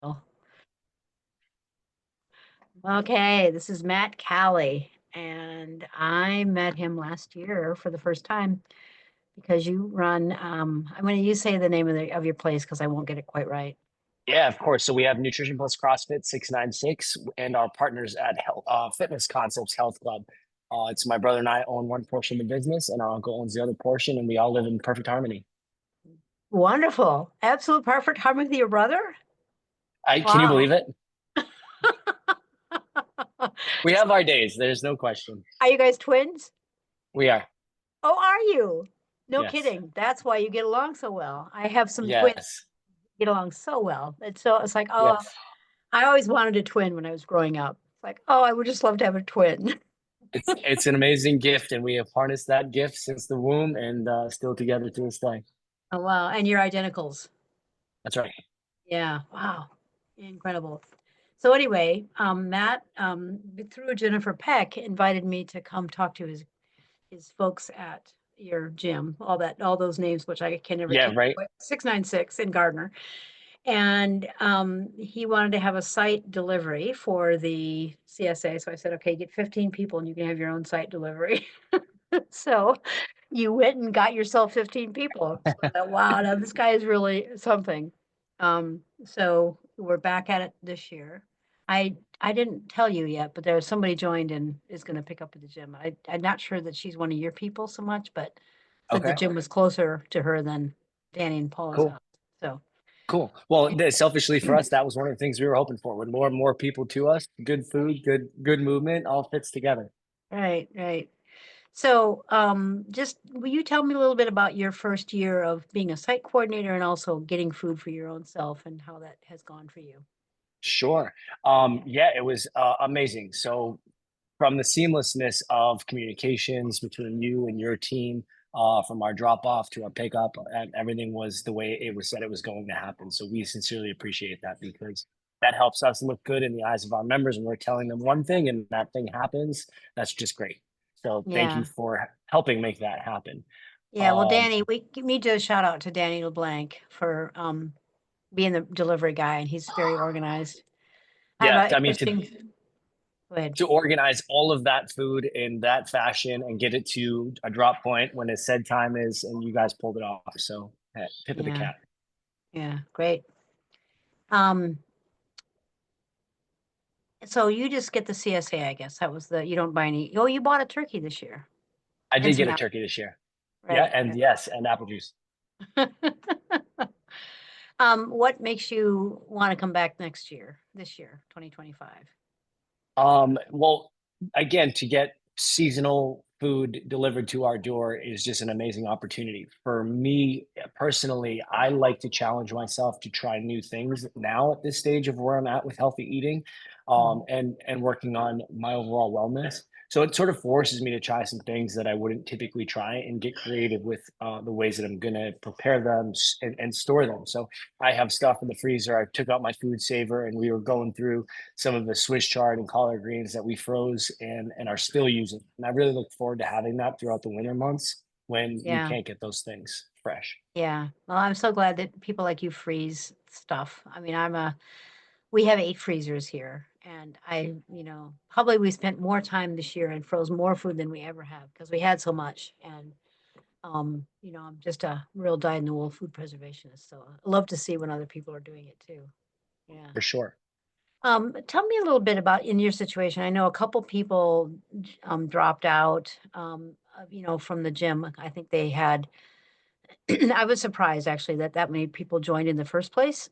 Oh, okay, this is Matt Callie, and I met him last year for the first time because you run. I'm going to you say the name of your place because I won't get it quite right. Yeah, of course. So we have Nutrition Plus CrossFit 696 and our partners at Fitness Concepts Health Club. It's my brother and I own one portion of the business, and our uncle owns the other portion, and we all live in perfect harmony. Wonderful, absolute perfect harmony with your brother. Can you Wow. believe it? We have our days. There's no question. Are you guys twins? We are. Oh, are you? No Yes. kidding. That's why you get along so well. I have some twins Yes. get along so well. It's like, oh, Yes. I always wanted a twin when I was growing up. It's like, oh, I would just love to have a twin. It's an amazing gift, and we have harnessed that gift since the womb, and still together to this day. Oh, wow. And you're identicals. That's right. Yeah. Wow. Incredible. So anyway, Matt, through Jennifer Peck, invited me to come talk to his folks at your gym. All those names, which I can never Yeah. keep. Right. 696 in Gardner, and he wanted to have a site delivery for the CSA. So I said, okay, get 15 people, and you can have your own site delivery. So you went and got yourself 15 people. So I thought, wow, now this guy is really something. So we're back at it this year. I didn't tell you yet, but there's somebody joined and is going to pick up at the gym. I'm not sure that she's one of your people so much, but said the Okay. gym was closer to her than Danny and Paula's Cool. house. So Cool. Well, selfishly for us, that was one of the things we were hoping for. With more and more people to us, good food, good movement, all fits together. right, right. So, just will you tell me a little bit about your first year of being a site coordinator and also getting food for your own self and how that has gone for you? Sure. Yeah, it was amazing. So from the seamlessness of communications between you and your team, from our drop off to our pickup, and everything was the way it was said it was going to happen. So we sincerely appreciate that because that helps us look good in the eyes of our members when we're telling them one thing and that thing happens. That's just great. So thank you Yeah. for helping make that happen. Yeah. Well, Um, Danny, we need to shout out to Danny LeBlanc for being the delivery guy, and he's very organized. I have yeah, an I mean interesting. Go ahead. to organize all of that food in that fashion and get it to a drop point when a said time is, and you guys pulled it off. So hey, tip of the Yeah. cap. Yeah. Great. Um, so you just get the CSA, I guess. That was you don't buy any. Oh, you bought a turkey this year I and did some get a apples, turkey this year. Yeah, right? and yes, and apple juice. What makes you want to come back next year, this year, 2025? Well, again, to get seasonal food delivered to our door is just an amazing opportunity. For me personally, I like to challenge myself to try new things now at this stage of where I'm at with healthy eating, Mhm. and working on my overall wellness. So it sort of forces me to try some things that I wouldn't typically try and get creative with the ways that I'm going to prepare them and store them. So I have stuff in the freezer. I took out my food saver and we were going through some of the Swiss chard and collard greens that we froze and are still using. And I really look forward to having that throughout the winter months when you Yeah, can't get those things fresh. yeah. Well, I'm so glad that people like you freeze stuff. I mean, we have 8 freezers here, and probably we spent more time this year and froze more food than we ever have because we had so much. And, I'm just a real dyed-in-the-wool food preservationist, so I love to see when other people are doing it too. Yeah. For sure. Tell me a little bit about in your situation. I know a couple people dropped out, from the gym. I think they had. I was surprised actually that that many people joined in the first place,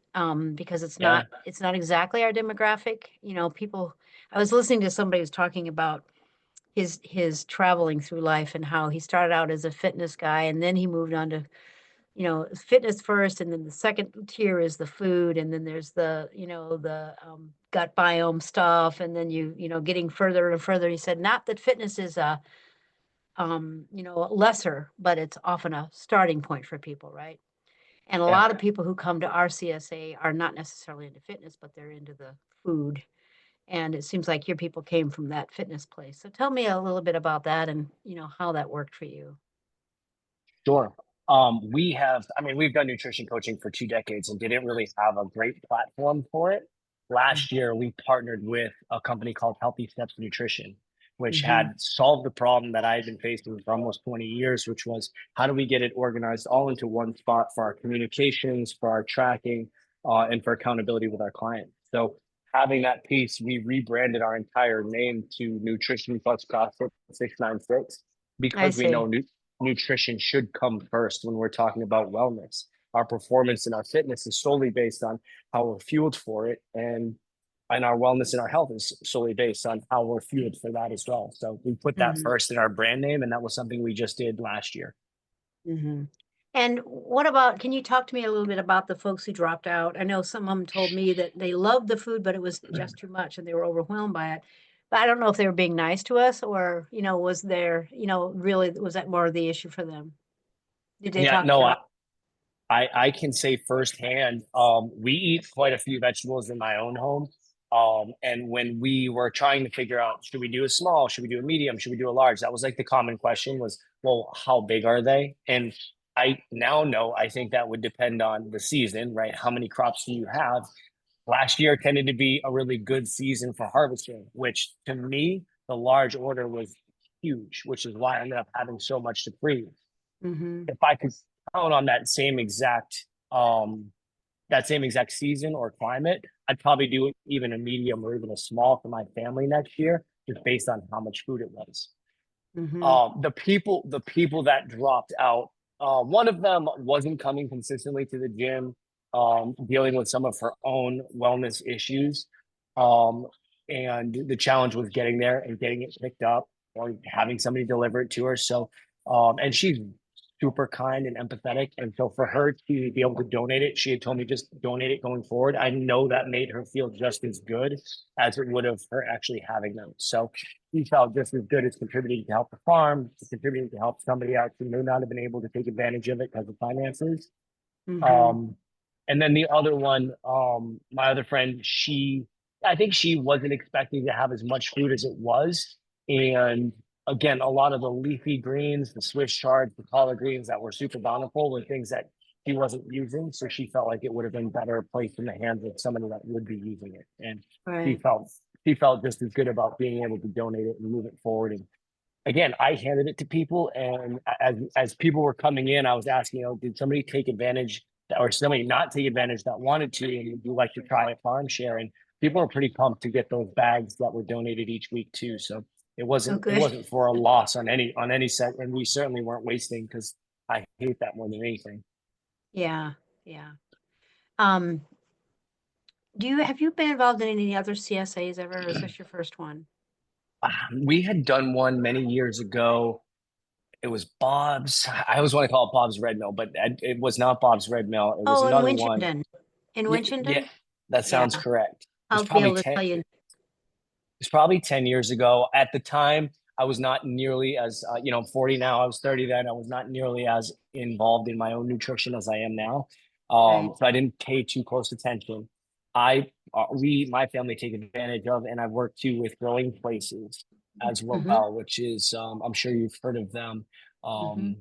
because Yeah. it's not exactly our demographic. People. I was listening to somebody who's talking about his traveling through life and how he started out as a fitness guy and then he moved on to fitness first, and then the second tier is the food, and then there's the gut biome stuff, and then getting further and further. He said, not that fitness is lesser, but it's often a starting point for people, right? And a Yeah. lot of people who come to our CSA are not necessarily into fitness, but they're into the food. And it seems like your people came from that fitness place. So tell me a little bit about that and how that worked for you. Sure. We have, I mean, we've done nutrition coaching for 2 decades and didn't really have a great platform for it. Last year, we partnered with a company called Healthy Steps Nutrition, which Mm-hmm. had solved the problem that I had been facing for almost 20 years, which was how do we get it organized all into one spot for our communications, for our tracking, and for accountability with our clients. So having that piece, we rebranded our entire name to Nutrition Plus CrossFit 696 I because we see. know nutrition should come first when we're talking about wellness. Our performance and our fitness is solely based on how we're fueled for it, and our wellness and our health is solely based on how we're fueled for that as well. So we put that Mm-hmm. first in our brand name, and that was something we just did last year. Mm-hmm. And what about, can you talk to me a little bit about the folks who dropped out? I know some of them told me that they loved the food, but it was just too much and they were overwhelmed by it. But I don't know if they were being nice to us or, was there, really, was that more of the issue for them? Did they Yeah, talk no, to you? I can say firsthand, we eat quite a few vegetables in my own home. And when we were trying to figure out, should we do a small, should we do a medium, should we do a large? That was like the common question was, well, how big are they? And I now know, I think that would depend on the season, right? How many crops do you have? Last year tended to be a really good season for harvesting, which to me, the large order was huge, which is why I ended up having so much to freeze. Mm-hmm. If I could count on that same exact season or climate, I'd probably do even a medium or even a small for my family next year, just based on how much food it was. Mm-hmm. The people that dropped out, one of them wasn't coming consistently to the gym, dealing with some of her own wellness issues. Um, and the challenge was getting there and getting it picked up or having somebody deliver it to her. So, and she's super kind and empathetic. And so for her to be able to donate it, she had told me just donate it going forward. I know that made her feel just as good as it would have her actually having them. So he felt just as good as contributing to help the farm, contributing to help somebody else who may not have been able to take advantage of it because of finances. Mm-hmm. Um, and then the other one, my other friend, I think she wasn't expecting to have as much food as it was. And again, a lot of the leafy greens, the Swiss chard, the collard greens that were super bountiful were things that she wasn't using. So she felt like it would have been better placed in the hands of somebody that would be using it. And she Right. felt she felt just as good about being able to donate it and move it forward. And again, I handed it to people, and as people were coming in, I was asking, did somebody take advantage or somebody not take advantage that wanted to, and would you like to try a farm share? And people were pretty pumped to get those bags that were donated each week too. So Oh, it good. wasn't for a loss on any set, and we certainly weren't wasting because I hate that more than anything. Yeah. Yeah. Um, have you been involved in any other CSAs ever, or is this your first one? We had done one many years ago. It was Bob's. I always want to call it Bob's Red Mill, but it was not Bob's Red Mill. It was Oh, in another one. Winchendon. In Yeah, yeah, Winchendon? that Yeah, sounds correct. I'll be able to tell you. It's probably 10 years ago. At the time, I was not nearly as, I'm 40 now. I was 30 then. I was not nearly as involved in my own nutrition as I am now. Right. So I didn't pay too close attention. My family take advantage of, and I've worked too with growing places as Mm-hmm. well, which is, I'm sure you've heard of them. Mm-hmm. Um,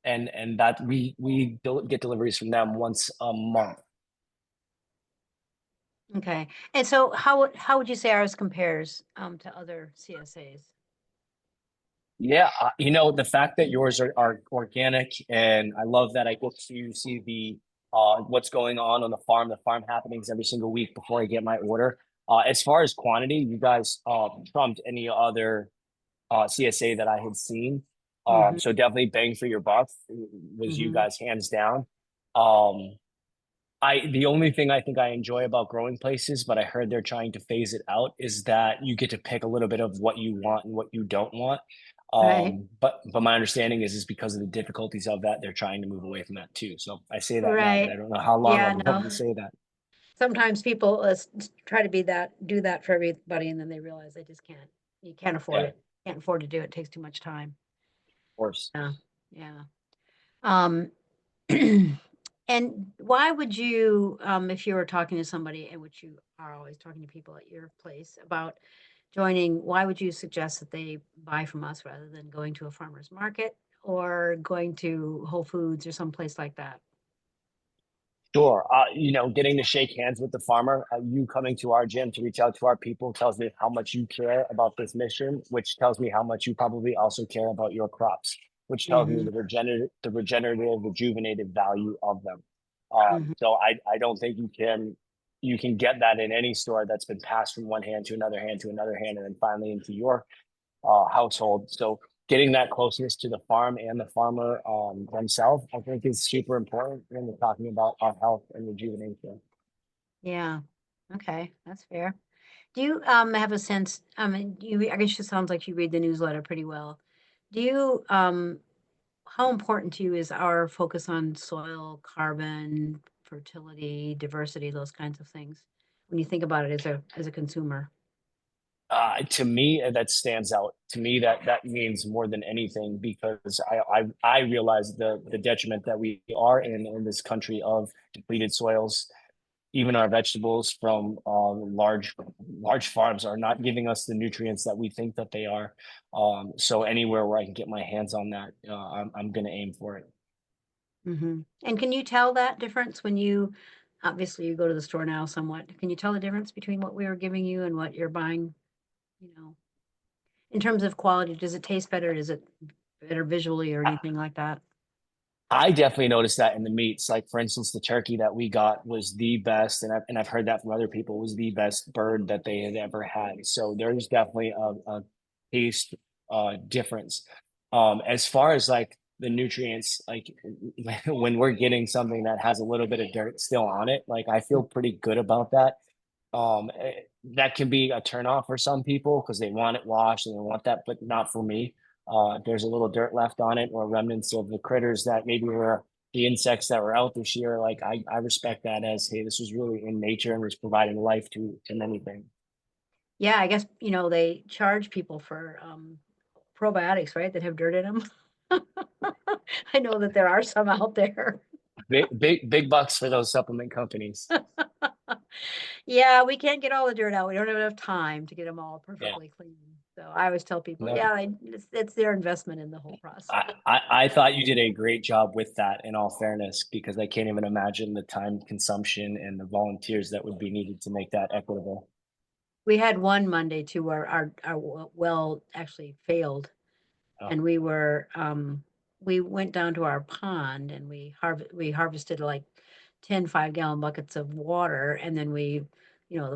and that get deliveries from them once a month. Okay. And so how would you say ours compares to other CSAs? Yeah, the fact that yours are organic, and I love that I get to see the what's going on the farm happenings every single week before I get my order. As far as quantity, you guys trumped any other CSA that I had seen. Mm-hmm. So definitely bang for your buck was you Mm-hmm. guys hands down. Um, the only thing I think I enjoy about growing places, but I heard they're trying to phase it out, is that you get to pick a little bit of what you want and what you don't want. Right. But my understanding is because of the difficulties of that, they're trying to move away from that too. So I say that now, but I Right. don't know how long Yeah, I'll be able no. to say that. Of Sometimes people try to do that for everybody, and then they realize they just can't. You can't afford Yeah, of it. Can't afford to do it. It takes too much time. course. Yeah. Yeah. Um, and why would you, if you were talking to somebody, and which you are always talking to people at your place about joining, why would you suggest that they buy from us rather than going to a farmer's market or going to Whole Foods or someplace like that? Sure. Getting to shake hands with the farmer, you coming to our gym to reach out to our people tells me how much you care about this mission, which tells me how much you probably also care about your crops, which tells me Hmm. the regenerative, rejuvenated value of them. Hmm. So I don't think you can get that in any store that's been passed from one hand to another hand to another hand, and then finally into your household. So getting that closeness to the farm and the farmer themselves, I think is super important when we're talking about our health and rejuvenation. Yeah. Okay, that's fair. Do you have a sense? I guess it sounds like you read the newsletter pretty well. Do you how important to you is our focus on soil, carbon, fertility, diversity, those kinds of things when you think about it as a consumer? To me, that stands out. To me, that means more than anything because I realize the detriment that we are in this country of depleted soils. Even our vegetables from large farms are not giving us the nutrients that we think that they are. So anywhere where I can get my hands on that, I'm going to aim for it. Hmm. And can you tell that difference when you obviously you go to the store now somewhat? Can you tell the difference between what we are giving you and what you're buying? You know, in terms of quality, does it taste better? Is it better visually or anything like that? I definitely noticed that in the meats. Like for instance, the turkey that we got was the best, and I've heard that from other people was the best bird that they had ever had. So there's definitely a taste difference. As far as like the nutrients, like when we're getting something that has a little bit of dirt still on it, like I feel pretty good about that. That can be a turnoff for some people because they want it washed and they want that, but not for me. There's a little dirt left on it or remnants of the critters that maybe were the insects that were out this year. Like I respect that as, hey, this was really in nature and was providing life to many things. Yeah, I guess, they charge people for probiotics, right, that have dirt in them. I know that there are some out there. Big bucks for those supplement companies. Yeah, we can't get all the dirt out. We don't have enough time to get them all Yeah. perfectly clean. So I always tell people, No, yeah, it's their investment in the whole process. I thought you did a great job with that in all fairness, because I can't even imagine the time consumption and the volunteers that would be needed to make that equitable. We had one Monday too where our well actually failed, Oh, and we went down to our pond and we harvested like 10 5-gallon buckets of water, and then the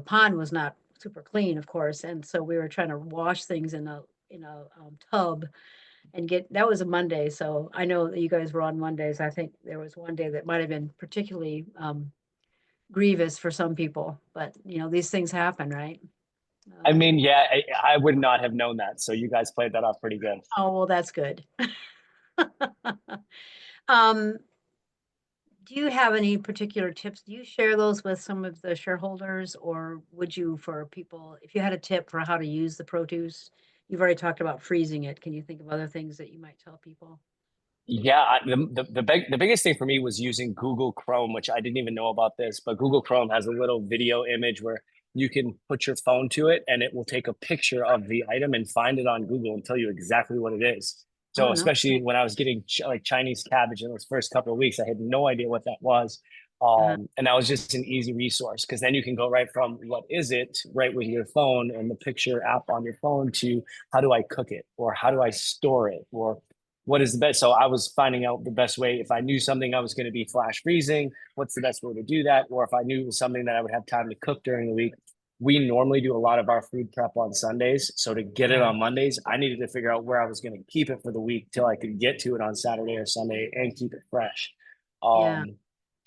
pond was not super clean, of course, and so we were trying to wash things in a tub and get that was a Monday. So I know that you guys were on Mondays. I think there was one day that might have been particularly grievous for some people, but these things happen, right? I Um, mean, yeah, I would not have known that. So you guys played that off pretty good. oh, well, that's good. Um, do you have any particular tips? Do you share those with some of the shareholders, or would you, for people, if you had a tip for how to use the produce? You've already talked about freezing it. Can you think of other things that you might tell people? Yeah, the biggest thing for me was using Google Chrome, which I didn't even know about this, but Google Chrome has a little video image where you can put your phone to it and it will take a picture of the item and find it on Google and tell you exactly what it is. Oh, So no. especially when I was getting like Chinese cabbage in those first couple of weeks, I had no idea what that was. Uh, And that was just an easy resource because then you can go right from what is it right with your phone and the picture app on your phone to how do I cook it or how do I store it or what is the best. So I was finding out the best way. If I knew something I was going to be flash freezing, what's the best way to do that? Or if I knew it was something that I would have time to cook during the week. We normally do a lot of our food prep on Sundays. So to get it uh, on Mondays, I needed to figure out where I was going to keep it for the week till I could get to it on Saturday or Sunday and keep it fresh. yeah.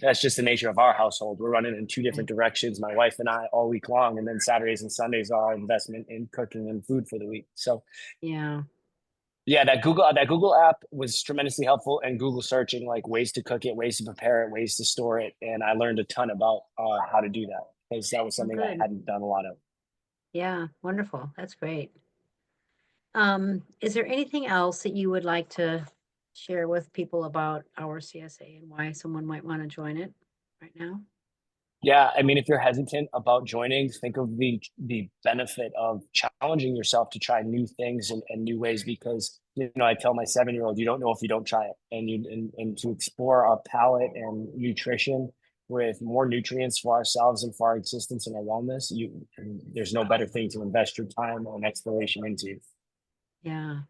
That's just the nature of our household. We're running in two different Okay. directions, my wife and I, all week long. And then Saturdays and Sundays are our investment in cooking and food for the week. So Yeah. yeah, that Google app was tremendously helpful, and Google searching like ways to cook it, ways to prepare it, ways to store it, and I learned a ton about how to do that because that was Oh, something I good. hadn't done a lot of. Yeah. Wonderful. That's great. Is there anything else that you would like to share with people about our CSA and why someone might want to join it right now? Yeah, I mean, if you're hesitant about joining, think of the benefit of challenging yourself to try new things and new ways. Because I tell my 7-year-old, you don't know if you don't try it, and to explore our palate and nutrition with more nutrients for ourselves and for our existence and our wellness. There's no better thing to invest your time and exploration into. Yeah.